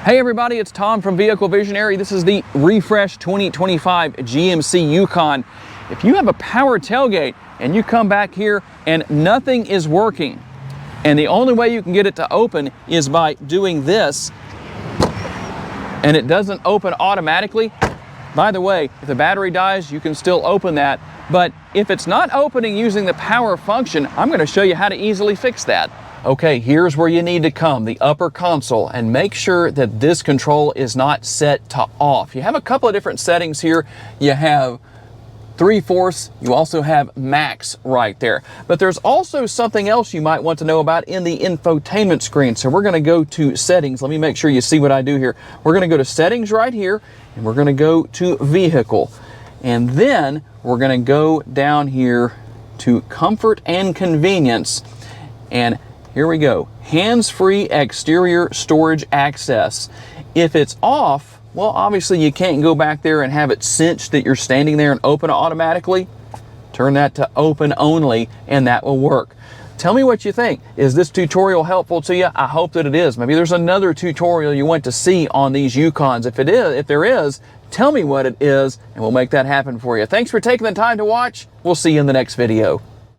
Hey everybody, it's Tom from Vehicle Visionary. This is the refreshed 2025 GMC Yukon. If you have a power tailgate and you come back here and nothing is working, and the only way you can get it to open is by doing this, and it doesn't open automatically. By the way, if the battery dies, you can still open that. But if it's not opening using the power function, I'm going to show you how to easily fix that. Okay, here's where you need to come, the upper console, and make sure that this control is not set to off. You have a couple of different settings here. You have 3/4, you also have max right there. But there's also something else you might want to know about in the infotainment screen. So we're gonna go to settings. Let me make sure you see what I do here. We're gonna go to settings right here, and we're gonna go to vehicle. And then we're gonna go down here to comfort and convenience. And here we go, hands-free exterior storage access. If it's off, well, obviously you can't go back there and have it cinched that you're standing there and open it automatically. Turn that to open only, and that will work. Tell me what you think. Is this tutorial helpful to you? I hope that it is. Maybe there's another tutorial you want to see on these Yukons. If there is, tell me what it is, and we'll make that happen for you. Thanks for taking the time to watch. We'll see you in the next video.